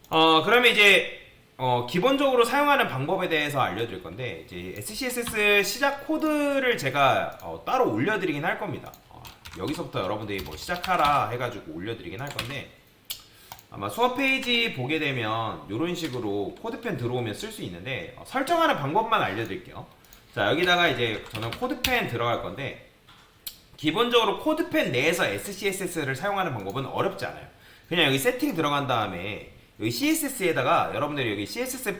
그러면 이제 기본적으로 사용하는 방법에 대해서 알려드릴 건데, 이제 SCSS 시작 코드를 제가 따로 올려드리긴 할 겁니다. 여기서부터 여러분들이 뭐 시작하라 해가지고 올려드리긴 할 건데, 아마 수업 페이지 보게 되면 이런 식으로 코드펜 들어오면 쓸 수 있는데, 설정하는 방법만 알려드릴게요. 자, 여기다가 이제 저는 코드펜 들어갈 건데, 기본적으로 코드펜 내에서 SCSS를 사용하는 방법은 어렵지 않아요. 그냥 여기 세팅 들어간 다음에 여기 CSS에다가 여러분들이 여기 CSS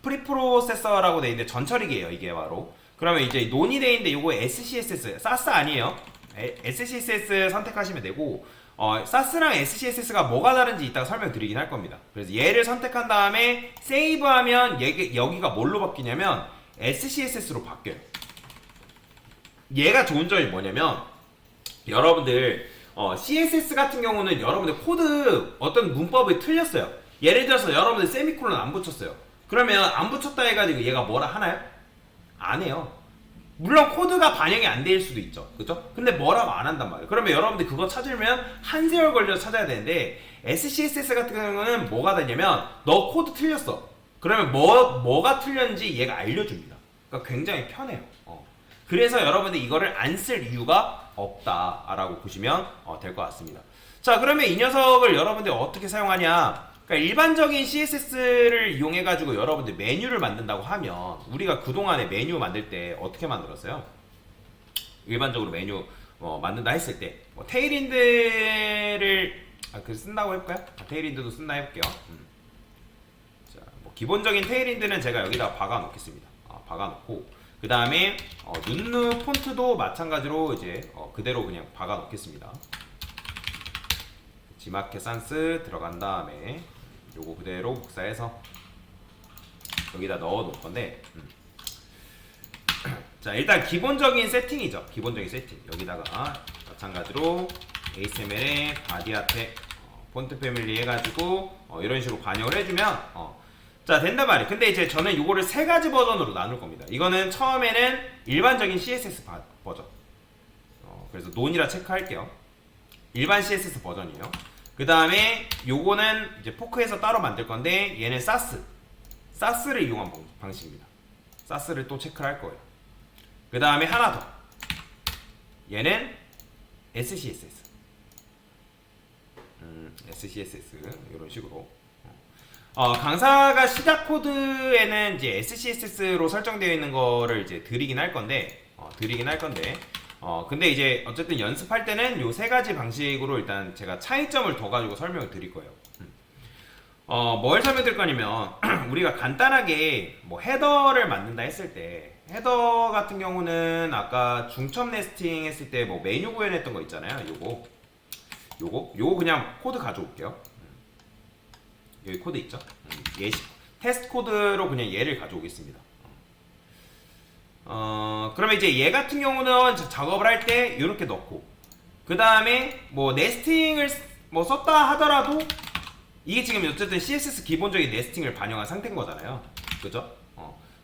프리프로세서라고 돼 있는데 전처리기예요, 이게 바로. 그러면 이제 논이 돼 있는데 요거 SCSS, 사스 아니에요. SCSS 선택하시면 되고, 사스랑 SCSS가 뭐가 다른지 이따가 설명드리긴 할 겁니다. 그래서 얘를 선택한 다음에 세이브하면 여기가 뭘로 바뀌냐면 SCSS로 바뀌어요. 얘가 좋은 점이 뭐냐면 여러분들 CSS 같은 경우는 여러분들 코드 어떤 문법이 틀렸어요. 예를 들어서 여러분들 세미콜론 안 붙였어요. 그러면 안 붙였다 해가지고 얘가 뭐라 하나요? 안 해요. 물론 코드가 반영이 안 될 수도 있죠. 그죠? 근데 뭐라고 안 한단 말이에요. 그러면 여러분들 그거 찾으면 한 세월 걸려서 찾아야 되는데, SCSS 같은 경우는 뭐가 되냐면 너 코드 틀렸어. 그러면 뭐가 틀렸는지 얘가 알려줍니다. 그러니까 굉장히 편해요. 그래서 여러분들 이거를 안 쓸 이유가 없다라고 보시면 될 것 같습니다. 자, 그러면 이 녀석을 여러분들 어떻게 사용하냐? 그러니까 일반적인 CSS를 이용해 가지고 여러분들 메뉴를 만든다고 하면, 우리가 그동안에 메뉴 만들 때 어떻게 만들었어요? 일반적으로 메뉴 만든다 했을 때 테일인드를 쓴다고 해볼까요? 테일인드도 쓴다 해볼게요. 자, 기본적인 테일인드는 제가 여기다 박아 놓겠습니다. 박아 놓고, 그 다음에 눈누 폰트도 마찬가지로 이제 그대로 그냥 박아 놓겠습니다. 지마켓 산스 들어간 다음에 요거 그대로 복사해서 여기다 넣어 놓을 건데, 자, 일단 기본적인 세팅이죠. 기본적인 세팅. 여기다가 마찬가지로 HTML에 바디아테 폰트 패밀리 해가지고 이런 식으로 반영을 해주면 자, 된단 말이에요. 근데 이제 저는 이거를 세 가지 버전으로 나눌 겁니다. 이거는 처음에는 일반적인 CSS 버전. 그래서 논이라 체크할게요. 일반 CSS 버전이에요. 그 다음에 요거는 이제 포크에서 따로 만들 건데, 얘는 사스를 이용한 방식입니다. 사스를 또 체크를 할 거예요. 그 다음에 하나 더. 얘는 SCSS. SCSS 이런 식으로. 강사가 시작 코드에는 이제 SCSS로 설정되어 있는 거를 이제 드리긴 할 건데, 근데 이제 어쨌든 연습할 때는 요 세 가지 방식으로 일단 제가 차이점을 더 가지고 설명을 드릴 거예요. 뭘 설명드릴 거냐면, 우리가 간단하게 뭐 헤더를 만든다 했을 때, 헤더 같은 경우는 아까 중첩 네스팅 했을 때 뭐 메뉴 구현했던 거 있잖아요. 요거 그냥 코드 가져올게요. 여기 코드 있죠? 테스트 코드로 그냥 얘를 가져오겠습니다. 그러면 이제 얘 같은 경우는 작업을 할 때 이렇게 넣고, 그 다음에 뭐 네스팅을 뭐 썼다 하더라도 이게 지금 어쨌든 CSS 기본적인 네스팅을 반영한 상태인 거잖아요. 그죠?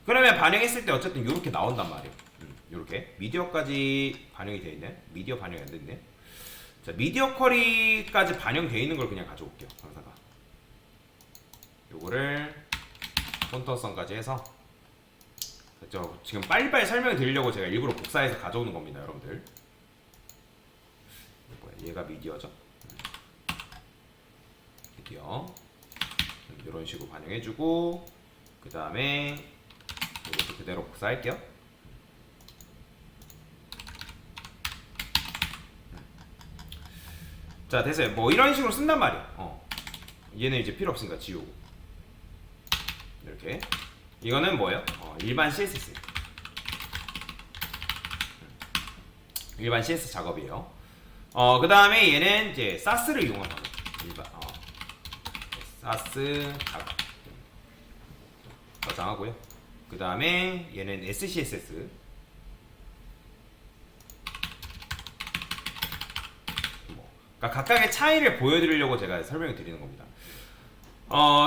그러면 반영했을 때 어쨌든 이렇게 나온단 말이에요. 이렇게 미디어까지 반영이 되어 있네. 미디어 반영이 안 됐네. 자, 미디어 쿼리까지 반영되어 있는 걸 그냥 가져올게요. 강사가 요거를 폰터성까지 해서, 지금 빨리빨리 설명을 드리려고 제가 일부러 복사해서 가져오는 겁니다, 여러분들. 얘가 미디어죠. 미디어 이런 식으로 반영해주고, 그 다음에 이것도 그대로 복사할게요. 자, 됐어요. 뭐 이런 식으로 쓴단 말이에요. 얘는 이제 필요 없으니까 지우고, 이렇게. 이거는 뭐예요? 일반 CSS. 일반 CS 작업이에요. 그 다음에 얘는 이제 사스를 이용한 방법. 사스 작업. 저장하고요. 그 다음에 얘는 SCSS. 그러니까 각각의 차이를 보여드리려고 제가 설명을 드리는 겁니다.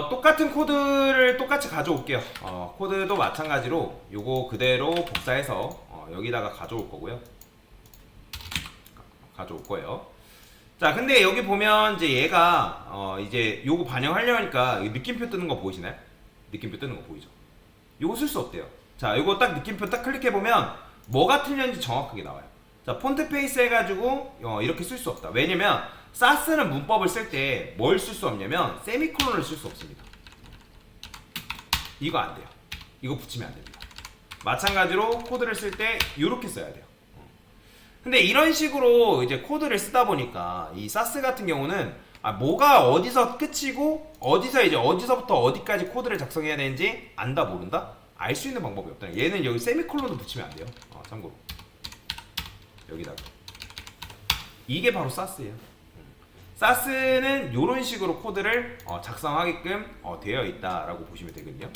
똑같은 코드를 똑같이 가져올게요. 코드도 마찬가지로 요거 그대로 복사해서 여기다가 가져올 거고요. 자, 근데 여기 보면 이제 얘가 이제 요거 반영하려니까 느낌표 뜨는 거 보이시나요? 느낌표 뜨는 거 보이죠? 요거 쓸 수 없대요. 자, 요거 딱 느낌표 딱 클릭해 보면 뭐가 틀렸는지 정확하게 나와요. 자, 폰트 페이스 해가지고 이렇게 쓸 수 없다. 왜냐면 사스는 문법을 쓸 때 뭘 쓸 수 없냐면 세미콜론을 쓸 수 없습니다. 이거 안 돼요. 이거 붙이면 안 됩니다. 마찬가지로 코드를 쓸 때 이렇게 써야 돼요. 근데 이런 식으로 이제 코드를 쓰다 보니까 이 사스 같은 경우는 뭐가 어디서 끝이고 어디서부터 어디까지 코드를 작성해야 되는지 안다 모른다? 알 수 있는 방법이 없다. 얘는 여기 세미콜론도 붙이면 안 돼요. 참고로 여기다가 이게 바로 사스예요. 사스는 이런 식으로 코드를 작성하게끔 되어 있다라고 보시면 되거든요.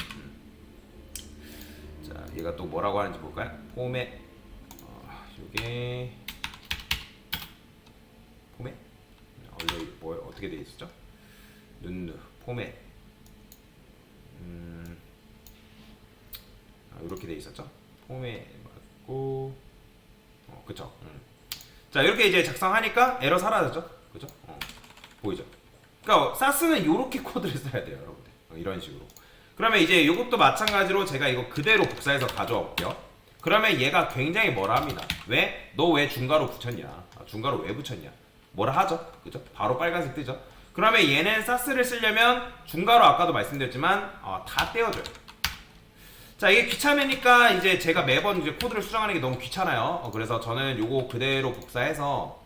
자, 얘가 또 뭐라고 하는지 볼까요? 포맷 요게 포맷 원래 어떻게 되어 있었죠? 눈누 포맷 이렇게 되어 있었죠? 포맷 맞고 그쵸? 자, 이렇게 이제 작성하니까 에러 사라졌죠? 그죠? 보이죠? 그러니까 사스는 이렇게 코드를 써야 돼요, 여러분들. 이런 식으로. 그러면 이제 이것도 마찬가지로 제가 이거 그대로 복사해서 가져와 볼게요. 그러면 얘가 굉장히 뭐라 합니다. 왜? 너 왜 중괄호 붙였냐? 중괄호 왜 붙였냐? 뭐라 하죠? 그죠? 바로 빨간색 뜨죠? 그러면 얘는 사스를 쓰려면 중괄호 아까도 말씀드렸지만 다 떼어줘요. 자, 이게 귀찮으니까 이제 제가 매번 이제 코드를 수정하는 게 너무 귀찮아요. 그래서 저는 요거 그대로 복사해서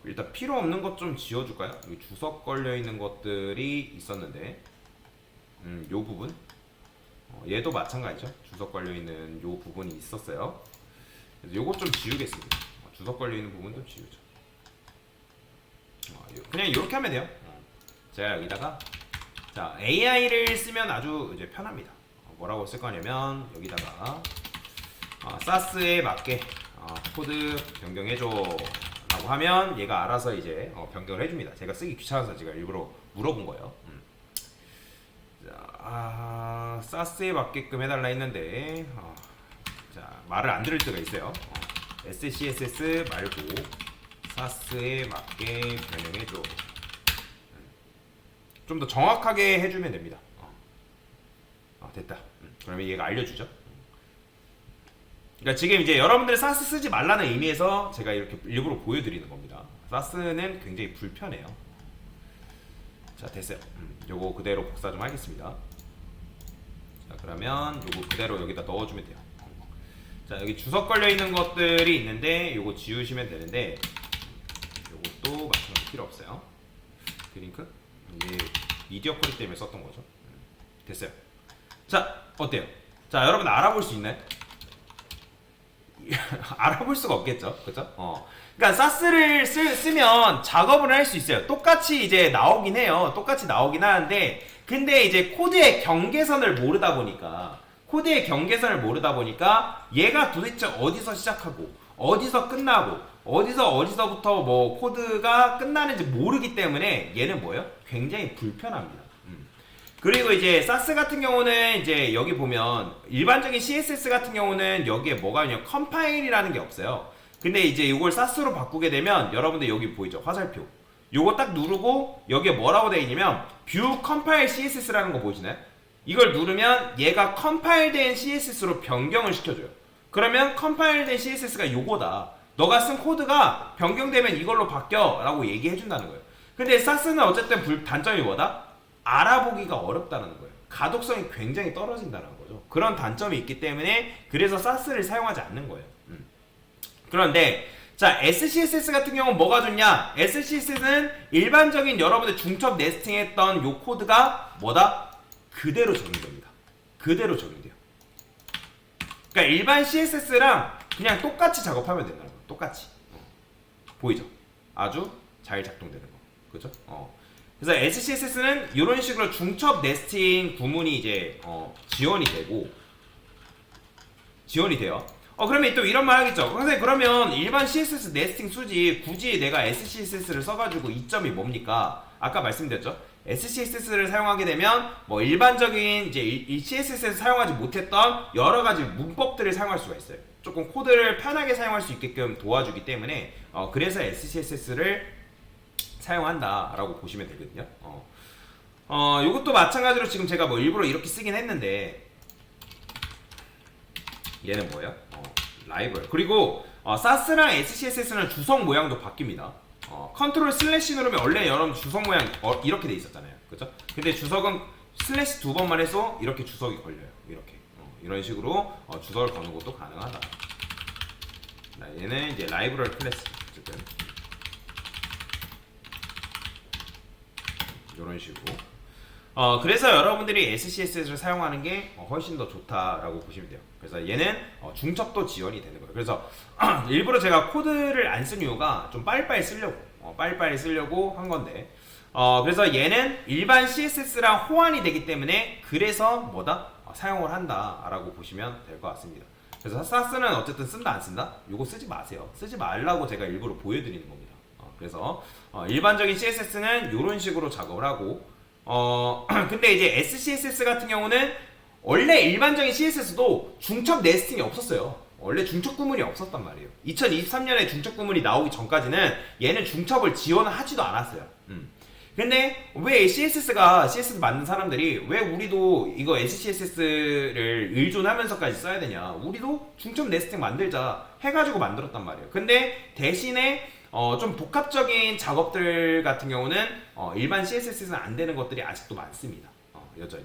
일단 필요 없는 것 좀 지워줄까요? 여기 주석 걸려 있는 것들이 있었는데 요 부분 얘도 마찬가지죠. 주석 걸려 있는 요 부분이 있었어요. 그래서 요거 좀 지우겠습니다. 주석 걸려 있는 부분도 지우죠. 그냥 이렇게 하면 돼요. 제가 여기다가 자, AI를 쓰면 아주 이제 편합니다. 뭐라고 쓸 거냐면 여기다가 사스에 맞게 코드 변경해줘 라고 하면 얘가 알아서 이제 변경을 해줍니다. 제가 쓰기 귀찮아서 제가 일부러 물어본 거예요. 자, 사스에 맞게끔 해달라 했는데 자, 말을 안 들을 때가 있어요. SCSS 말고 사스에 맞게 변형해줘. 좀 더 정확하게 해주면 됩니다. 됐다. 그러면 얘가 알려주죠. 그러니까 지금 이제 여러분들 사스 쓰지 말라는 의미에서 제가 이렇게 일부러 보여드리는 겁니다. 사스는 굉장히 불편해요. 자, 됐어요. 요거 그대로 복사 좀 하겠습니다. 자, 그러면 요거 그대로 여기다 넣어주면 돼요. 자, 여기 주석 걸려 있는 것들이 있는데 요거 지우시면 되는데 요것도 마찬가지로 필요 없어요. 드링크 이게 미디어 퀄리티 때문에 썼던 거죠. 됐어요. 자, 어때요? 자, 여러분 알아볼 수 있나요? 알아볼 수가 없겠죠, 그렇죠? 그러니까 사스를 쓰면 작업을 할 수 있어요. 똑같이 이제 나오긴 해요. 똑같이 나오긴 하는데, 근데 이제 코드의 경계선을 모르다 보니까 얘가 도대체 어디서 시작하고 어디서 끝나고 어디서부터 뭐 코드가 끝나는지 모르기 때문에 얘는 뭐예요? 굉장히 불편합니다. 그리고 이제 사스 같은 경우는 이제 여기 보면 일반적인 CSS 같은 경우는 여기에 뭐가 있냐 컴파일이라는 게 없어요. 근데 이제 이걸 사스로 바꾸게 되면 여러분들 여기 보이죠? 화살표. 요거 딱 누르고 여기에 뭐라고 되어 있냐면 뷰 컴파일 CSS라는 거 보이시나요? 이걸 누르면 얘가 컴파일된 CSS로 변경을 시켜줘요. 그러면 컴파일된 CSS가 요거다. 너가 쓴 코드가 변경되면 이걸로 바뀌어 라고 얘기해준다는 거예요. 근데 사스는 어쨌든 단점이 뭐다? 알아보기가 어렵다는 거예요. 가독성이 굉장히 떨어진다는 거죠. 그런 단점이 있기 때문에 그래서 사스를 사용하지 않는 거예요. 그런데 자, SCSS 같은 경우는 뭐가 좋냐? SCSS는 일반적인 여러분들 중첩 네스팅 했던 요 코드가 뭐다? 그대로 적용됩니다. 그대로 적용돼요. 그러니까 일반 CSS랑 그냥 똑같이 작업하면 된다는 거예요. 똑같이. 보이죠? 아주 잘 작동되는 거. 그죠? 그래서 SCSS는 이런 식으로 중첩 네스팅 구문이 이제 지원이 돼요. 그러면 또 이런 말 하겠죠. 선생님, 그러면 일반 CSS 네스팅 수지 굳이 내가 SCSS를 써가지고 이점이 뭡니까? 아까 말씀드렸죠. SCSS를 사용하게 되면 뭐 일반적인 이제 이 CSS에서 사용하지 못했던 여러 가지 문법들을 사용할 수가 있어요. 조금 코드를 편하게 사용할 수 있게끔 도와주기 때문에 그래서 SCSS를 사용한다라고 보시면 되거든요. 이것도 마찬가지로 지금 제가 뭐 일부러 이렇게 쓰긴 했는데 얘는 뭐예요? 라이브러리. 그리고 사스랑 SCSS는 주석 모양도 바뀝니다. 컨트롤 슬래시 누르면 원래 여러분 주석 모양 이렇게 돼 있었잖아요. 그죠? 근데 주석은 슬래시 2번만 해서 이렇게 주석이 걸려요. 이렇게 이런 식으로 주석을 거는 것도 가능하다. 얘는 이제 라이브러리 클래스 어쨌든 이런 식으로. 그래서 여러분들이 SCSS를 사용하는 게 훨씬 더 좋다라고 보시면 돼요. 그래서 얘는 중첩도 지원이 되는 거예요. 그래서 일부러 제가 코드를 안 쓴 이유가 좀 빨리빨리 쓰려고 한 건데, 그래서 얘는 일반 CSS랑 호환이 되기 때문에 그래서 뭐다? 사용을 한다라고 보시면 될 것 같습니다. 그래서 사스는 어쨌든 쓴다 안 쓴다? 이거 쓰지 마세요. 쓰지 말라고 제가 일부러 보여드리는 겁니다. 그래서 일반적인 CSS는 이런 식으로 작업을 하고, 근데 이제 SCSS 같은 경우는 원래 일반적인 CSS도 중첩 네스팅이 없었어요. 원래 중첩 구문이 없었단 말이에요. 2023년에 중첩 구문이 나오기 전까지는 얘는 중첩을 지원을 하지도 않았어요. 근데 왜 CSS가 CSS 만든 사람들이 왜 우리도 이거 SCSS를 의존하면서까지 써야 되냐? 우리도 중첩 네스팅 만들자 해가지고 만들었단 말이에요. 근데 대신에 좀 복합적인 작업들 같은 경우는 일반 CSS에서는 안 되는 것들이 아직도 많습니다. 여전히.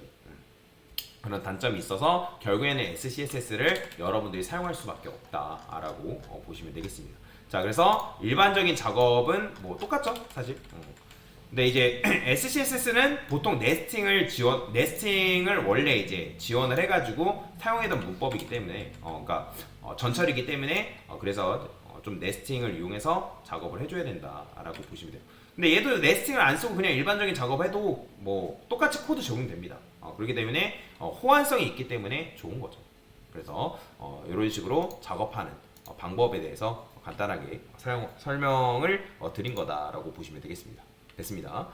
그런 단점이 있어서 결국에는 SCSS를 여러분들이 사용할 수밖에 없다라고 보시면 되겠습니다. 자, 그래서 일반적인 작업은 뭐 똑같죠, 사실. 근데 이제 SCSS는 보통 네스팅을 원래 이제 지원을 해가지고 사용했던 문법이기 때문에, 그러니까 전철이기 때문에 그래서 좀 네스팅을 이용해서 작업을 해줘야 된다라고 보시면 돼요. 근데 얘도 네스팅을 안 쓰고 그냥 일반적인 작업해도 뭐 똑같이 코드 적용됩니다. 그렇기 때문에 호환성이 있기 때문에 좋은 거죠. 그래서 이런 식으로 작업하는 방법에 대해서 간단하게 설명을 드린 거다라고 보시면 되겠습니다. 됐습니다.